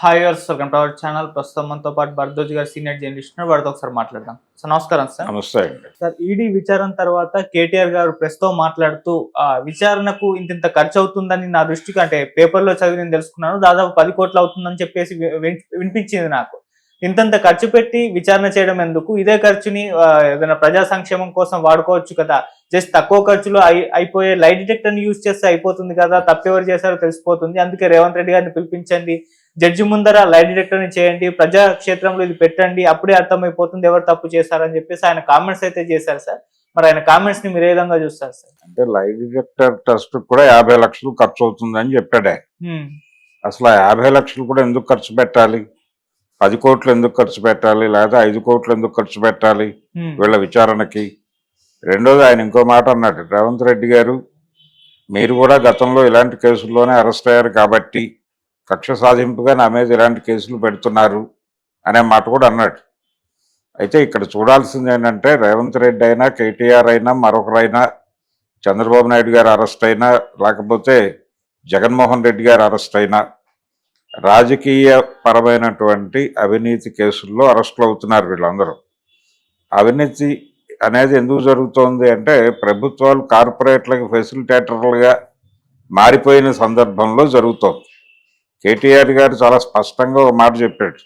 Hi viewers welcome to our channel. ప్రస్తుతం మనతో పాటు భరద్వాజ్ గారు సీనియర్ జర్నలిస్ట్ ఉన్నారు. వారితో ఒకసారి మాట్లాడదాం. సార్ నమస్కారం. సార్ నమస్తే అండి. సార్ ఈడీ విచారణ తర్వాత కేటీఆర్ గారు ప్రెస్ తో మాట్లాడుతూ విచారణకు ఇంత ఖర్చు అవుతుందని నా దృష్టికి, అంటే పేపర్లో చదివి నేను తెలుసుకున్నాను, దాదాపు 10 కోట్లు అవుతుందని చెప్పేసి వినిపించింది నాకు. ఇంతంత ఖర్చు పెట్టి విచారణ చేయడం ఎందుకు? ఇదే ఖర్చుని ఏదైనా ప్రజా సంక్షేమం కోసం వాడుకోవచ్చు కదా. జస్ట్ తక్కువ ఖర్చులో అయిపోయే లైట్ డిటెక్టర్ ని యూజ్ చేస్తే అయిపోతుంది కదా, తప్పెవరు చేశారో తెలిసిపోతుంది. అందుకే రేవంత్ రెడ్డి గారిని పిలిపించండి, జడ్జి ముందర లైట్ డిటెక్టర్ ని చేయండి, ప్రజా క్షేత్రంలో ఇది పెట్టండి, అప్పుడే అర్థమైపోతుంది ఎవరు తప్పు చేశారని చెప్పేసి ఆయన కామెంట్స్ అయితే చేశారు సార్. మరి ఆయన కామెంట్స్ ని మీరు ఏ విధంగా చూస్తారు సార్? అంటే లైట్ డిటెక్టర్ టెస్ట్ కూడా 50 లక్షలు ఖర్చు అవుతుందని చెప్పాడే. అసలు 50 లక్షలు కూడా ఎందుకు ఖర్చు పెట్టాలి? 10 కోట్లు ఎందుకు ఖర్చు పెట్టాలి? లేదా 5 కోట్లు ఎందుకు ఖర్చు పెట్టాలి వీళ్ళ విచారణకి? రెండోది ఆయన ఇంకో మాట అన్నాడు, రేవంత్ రెడ్డి గారు మీరు కూడా గతంలో ఇలాంటి కేసుల్లోనే అరెస్ట్ అయ్యారు కాబట్టి కక్ష సాధింపుగా నా మీద ఇలాంటి కేసులు పెడుతున్నారు అనే మాట కూడా అన్నాడు. అయితే ఇక్కడ చూడాల్సింది ఏంటంటే రేవంత్ రెడ్డి అయినా, కేటీఆర్ అయినా, మరొకరైనా, చంద్రబాబు నాయుడు గారు అరెస్ట్ అయినా, లేకపోతే జగన్మోహన్ రెడ్డి గారు అరెస్ట్ అయినా, రాజకీయ పరమైనటువంటి అవినీతి కేసుల్లో అరెస్టులు అవుతున్నారు వీళ్ళందరూ. అవినీతి అనేది ఎందుకు జరుగుతోంది అంటే ప్రభుత్వాలు కార్పొరేట్లకు ఫెసిలిటేటర్లుగా మారిపోయిన సందర్భంలో జరుగుతోంది. కేటీఆర్ గారు చాలా స్పష్టంగా ఒక మాట చెప్పాడు,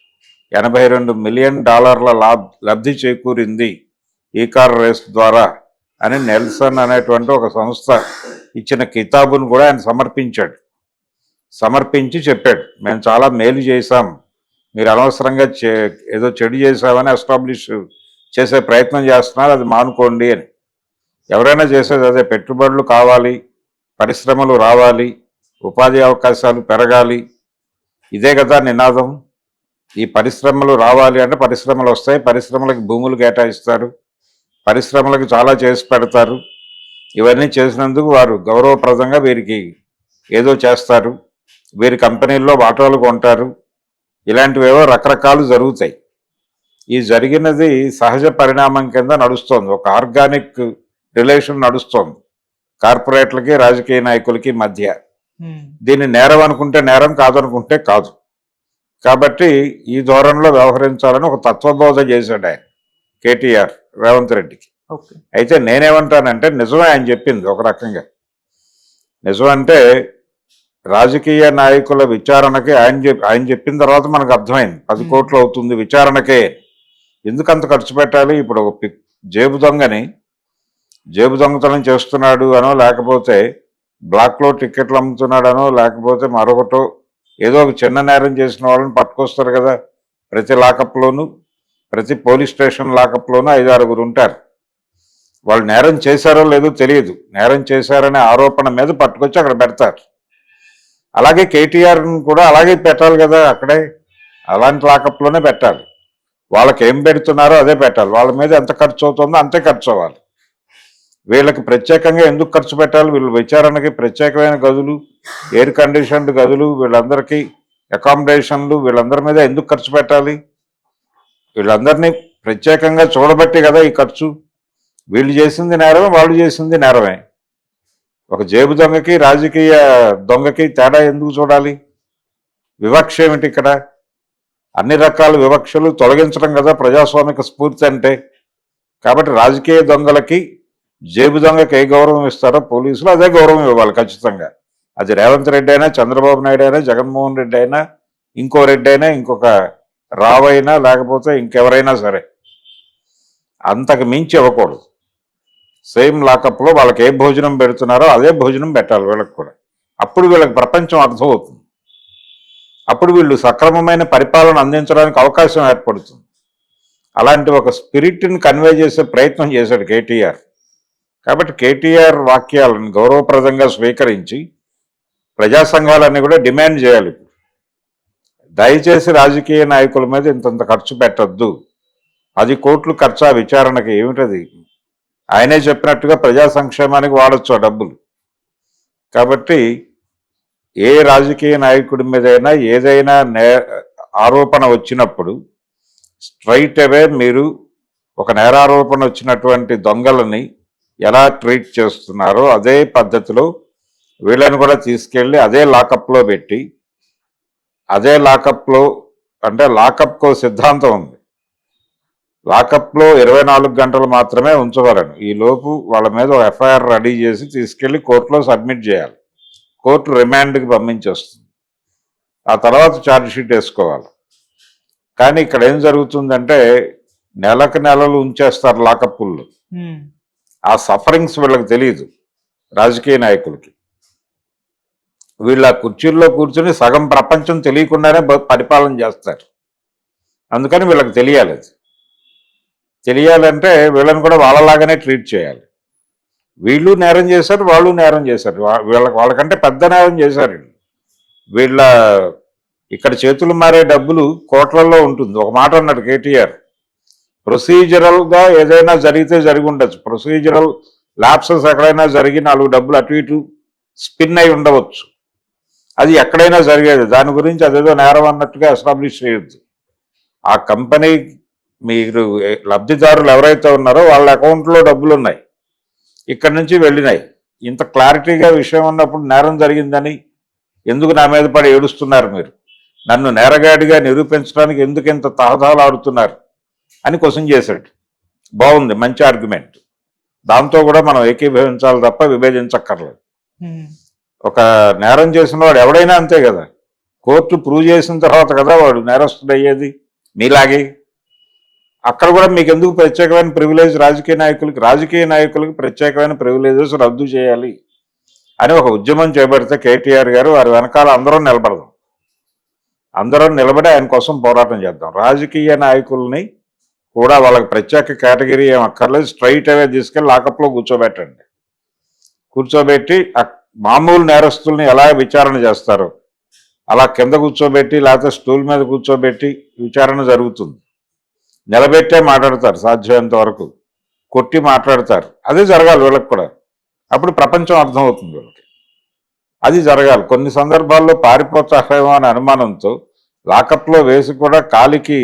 $82 మిలియన్ లబ్ధి చేకూరింది ఈ కార్ రేస్ ద్వారా అని నెల్సన్ అనేటువంటి ఒక సంస్థ ఇచ్చిన కితాబును కూడా ఆయన సమర్పించి చెప్పాడు, మేము చాలా మేలు చేశాం, మీరు అనవసరంగా ఏదో చెడు చేశామని ఎస్టాబ్లిష్ చేసే ప్రయత్నం చేస్తున్నారు, అది మానుకోండి అని. ఎవరైనా చేసేది అదే, పెట్టుబడులు కావాలి, పరిశ్రమలు రావాలి, ఉపాధి అవకాశాలు పెరగాలి, ఇదే కదా నినాదం. ఈ పరిశ్రమలు రావాలి అంటే పరిశ్రమలు వస్తాయి, పరిశ్రమలకు భూములు కేటాయిస్తారు, పరిశ్రమలకు చాలా చేసి పెడతారు. ఇవన్నీ చేసినందుకు వారు గౌరవప్రదంగా వీరికి ఏదో చేస్తారు, వీరి కంపెనీల్లో వాటాలు కొంటారు, ఇలాంటివేవో రకరకాలు జరుగుతాయి. ఈ జరిగినది సహజ పరిణామం కింద నడుస్తోంది, ఒక ఆర్గానిక్ రిలేషన్ నడుస్తోంది కార్పొరేట్లకి రాజకీయ నాయకులకి మధ్య. దీన్ని నేరం అనుకుంటే నేరం, కాదనుకుంటే కాదు. కాబట్టి ఈ ధోరణిలో వ్యవహరించాలని ఒక తత్వబోధ చేశాడు ఆయన కేటీఆర్ రేవంత్ రెడ్డికి. అయితే నేనేమంటానంటే నిజమే ఆయన చెప్పింది ఒక రకంగా. నిజమంటే రాజకీయ నాయకుల విచారణకి ఆయన చెప్పిన తర్వాత మనకు అర్థమైంది 10 కోట్లు అవుతుంది విచారణకే. ఎందుకంత ఖర్చు పెట్టాలి? ఇప్పుడు ఒక జేబు దొంగతనం చేస్తున్నాడు అనో, లేకపోతే బ్లాక్లో టికెట్లు అమ్ముతున్నాడనో, లేకపోతే మరొకటో ఏదో ఒక చిన్న నేరం చేసిన వాళ్ళని పట్టుకొస్తారు కదా. ప్రతి లాకప్లోనూ, ప్రతి పోలీస్ స్టేషన్ లాకప్లోనూ 5-6 ఉంటారు. వాళ్ళు నేరం చేశారో లేదో తెలియదు, నేరం చేశారనే ఆరోపణ మీద పట్టుకొచ్చి అక్కడ పెడతారు. అలాగే కేటీఆర్ని కూడా అలాగే పెట్టాలి కదా, అక్కడే అలాంటి లాకప్లోనే పెట్టాలి. వాళ్ళకి ఏం పెడుతున్నారో అదే పెట్టాలి, వాళ్ళ మీద ఎంత ఖర్చు అవుతుందో అంతే ఖర్చు అవ్వాలి. వీళ్ళకి ప్రత్యేకంగా ఎందుకు ఖర్చు పెట్టాలి? వీళ్ళు విచారణకి ప్రత్యేకమైన గదులు, ఎయిర్ కండిషన్డ్ గదులు, వీళ్ళందరికీ అకామిడేషన్లు, వీళ్ళందరి మీద ఎందుకు ఖర్చు పెట్టాలి? వీళ్ళందరినీ ప్రత్యేకంగా చూడబట్టి కదా ఈ ఖర్చు. వీళ్ళు చేసింది నేరమే, వాళ్ళు చేసింది నేరమే. ఒక జేబు దొంగకి రాజకీయ దొంగకి తేడా ఎందుకు చూడాలి? వివక్ష ఏమిటి ఇక్కడ? అన్ని రకాల వివక్షలు తొలగించడం కదా ప్రజాస్వామిక స్ఫూర్తి అంటే. కాబట్టి రాజకీయ దొంగలకి, జేబు దొంగకి ఏ గౌరవం ఇస్తారో పోలీసులు అదే గౌరవం ఇవ్వాలి ఖచ్చితంగా. అది రేవంత్ రెడ్డి అయినా, చంద్రబాబు నాయుడు అయినా, జగన్మోహన్ రెడ్డి అయినా, ఇంకో రెడ్డి అయినా, ఇంకొక రావైనా, లేకపోతే ఇంకెవరైనా సరే అంతకు మించి ఇవ్వకూడదు. సేమ్ లాకప్లో వాళ్ళకి ఏ భోజనం పెడుతున్నారో అదే భోజనం పెట్టాలి వీళ్ళకి కూడా. అప్పుడు వీళ్ళకి ప్రపంచం అర్థమవుతుంది, అప్పుడు వీళ్ళు సక్రమమైన పరిపాలన అందించడానికి అవకాశం ఏర్పడుతుంది. అలాంటి ఒక స్పిరిట్ని కన్వే చేసే ప్రయత్నం చేశాడు కేటీఆర్. కాబట్టి కేటీఆర్ వాక్యాలను గౌరవప్రదంగా స్వీకరించి ప్రజా సంఘాలన్నీ కూడా డిమాండ్ చేయాలి, దయచేసి రాజకీయ నాయకుల మీద ఇంతంత ఖర్చు పెట్టద్దు. 10 కోట్లు ఖర్చా విచారణకి? ఏమిటది? ఆయనే చెప్పినట్టుగా ప్రజా సంక్షేమానికి వాడచ్చు ఆ డబ్బులు. కాబట్టి ఏ రాజకీయ నాయకుడి మీదైనా ఏదైనా ఆరోపణ వచ్చినప్పుడు స్ట్రైట్ అవే మీరు ఒక నేరారోపణ వచ్చినటువంటి దొంగలని ఎలా ట్రీట్ చేస్తున్నారో అదే పద్ధతిలో వీళ్ళని కూడా తీసుకెళ్ళి అదే లాకప్లో పెట్టి అదే లాకప్లో, అంటే లాకప్కు సిద్ధాంతం ఉంది. లాకప్లో 24 గంటలు మాత్రమే ఉంచగలను. ఈ లోపు వాళ్ళ మీద ఒక ఎఫ్ఐఆర్ రెడీ చేసి తీసుకెళ్లి కోర్టులో సబ్మిట్ చేయాలి. కోర్టు రిమాండ్కి పంపించేస్తుంది. ఆ తర్వాత ఛార్జ్ షీట్ వేసుకోవాలి. కానీ ఇక్కడ ఏం జరుగుతుందంటే నెలలు ఉంచేస్తారు లాకప్పుల్లో. ఆ సఫరింగ్స్ వీళ్ళకి తెలియదు, రాజకీయ నాయకులకి. వీళ్ళ కుర్చీల్లో కూర్చుని సగం ప్రపంచం తెలియకుండానే పరిపాలన చేస్తారు. అందుకని వీళ్ళకి తెలియాలి. అది తెలియాలంటే వీళ్ళని కూడా వాళ్ళలాగానే ట్రీట్ చేయాలి. వీళ్ళు నేరం చేశారు, వాళ్ళు నేరం చేశారు. వాళ్ళకంటే పెద్ద నేరం చేశారు. వీళ్ళ ఇక్కడ చేతులు మారే డబ్బులు కోట్లలో ఉంటుంది. ఒక మాట అన్నాడు కేటీఆర్, ప్రొసీజరల్గా ఏదైనా జరిగితే జరిగి ఉండొచ్చు, ప్రొసీజరల్ ల్యాప్సెస్ ఎక్కడైనా జరిగి 4 డబ్బులు అటు ఇటు స్పిన్ అయి ఉండవచ్చు, అది ఎక్కడైనా జరిగేది. దాని గురించి అదేదో నేరం అన్నట్టుగా ఎస్టాబ్లిష్ చేయొద్దు. ఆ కంపెనీ మీరు లబ్ధిదారులు ఎవరైతే ఉన్నారో వాళ్ళ అకౌంట్లో డబ్బులు ఉన్నాయి, ఇక్కడి నుంచి వెళ్ళినాయి. ఇంత క్లారిటీగా విషయం ఉన్నప్పుడు నేరం జరిగిందని ఎందుకు నా మీద పడి ఏడుస్తున్నారు? మీరు నన్ను నేరగాడిగా నిరూపించడానికి ఎందుకు ఇంత తహదాలు ఆడుతున్నారు అని క్వశ్చన్ చేశాడు. బాగుంది, మంచి ఆర్గ్యుమెంట్. దాంతో కూడా మనం ఏకీభవించాలి తప్ప విభేదించక్కర్లేదు. ఒక నేరం చేసిన వాడు ఎవడైనా అంతే కదా, కోర్టు ప్రూవ్ చేసిన తర్వాత కదా వాడు నేరస్తుడు అయ్యేది. మీలాగే అక్కడ కూడా మీకు ఎందుకు ప్రత్యేకమైన ప్రివిలేజ్? రాజకీయ నాయకులకి ప్రత్యేకమైన ప్రివిలేజెస్ రద్దు చేయాలి అని ఒక ఉద్యమం చేపడితే కేటీఆర్ గారు వారి వెనకాల అందరం నిలబడదాం, అందరం నిలబడి ఆయన కోసం పోరాటం చేద్దాం. రాజకీయ నాయకుల్ని కూడా వాళ్ళకి ప్రత్యేక కేటగిరీ ఏం అక్కర్లేదు, స్ట్రైట్ అవే తీసుకెళ్ళి లాకప్లో కూర్చోబెట్టండి. కూర్చోబెట్టి మామూలు నేరస్తుల్ని ఎలా విచారణ చేస్తారో అలా కింద కూర్చోబెట్టి, లేకపోతే స్టూల్ మీద కూర్చోబెట్టి విచారణ జరుగుతుంది. నిలబెట్టే మాట్లాడతారు, సాధ్యమైనంత వరకు కొట్టి మాట్లాడతారు. అదే జరగాలి వీళ్ళకి కూడా. అప్పుడు ప్రపంచం అర్థమవుతుంది వీళ్ళకి. అది జరగాలి. కొన్ని సందర్భాల్లో పారిపోతారేమో అనే అనుమానంతో లాకప్లో వేసి కూడా కాలికి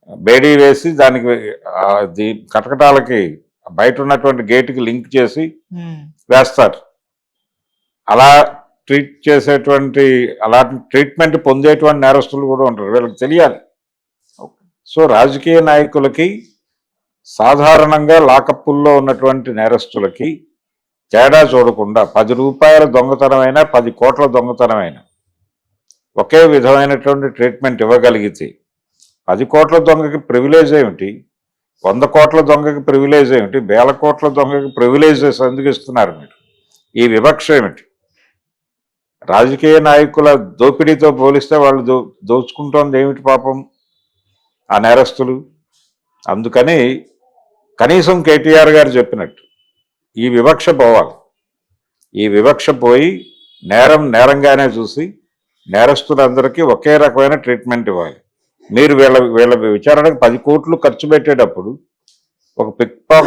బేడీ వేసి దానికి కటకటాలకి బయట ఉన్నటువంటి గేటుకి లింక్ చేసి వేస్తారు. అలా ట్రీట్ చేసేటువంటి, అలాంటి ట్రీట్మెంట్ పొందేటువంటి నేరస్తులు కూడా ఉంటారు. వీళ్ళకి తెలియాలి. సో రాజకీయ నాయకులకి సాధారణంగా లాకప్పుల్లో ఉన్నటువంటి నేరస్తులకి తేడా చూడకుండా 10 రూపాయల దొంగతనమైనా 10 కోట్ల దొంగతనమైనా ఒకే విధమైనటువంటి ట్రీట్మెంట్ ఇవ్వగలిగితే 10 కోట్ల దొంగకి ప్రివిలేజ్ ఏమిటి, 100 కోట్ల దొంగకి ప్రివిలేజ్ ఏమిటి, 1000 కోట్ల దొంగకి ప్రివిలేజెస్ ఎందుకు ఇస్తున్నారు మీరు? ఈ వివక్ష ఏమిటి? రాజకీయ నాయకుల దోపిడీతో పోలిస్తే వాళ్ళు దోచుకుంటోంది ఏమిటి పాపం ఆ నేరస్తులు? అందుకని కనీసం కేటీఆర్ గారు చెప్పినట్టు ఈ వివక్ష పోవాలి. ఈ వివక్ష పోయి నేరంగానే చూసి నేరస్తులందరికీ ఒకే రకమైన ట్రీట్మెంట్ ఇవ్వాలి. మీరు వీళ్ళ విచారణకు 10 కోట్లు ఖర్చు పెట్టేటప్పుడు ఒక పిక్ పాకెట్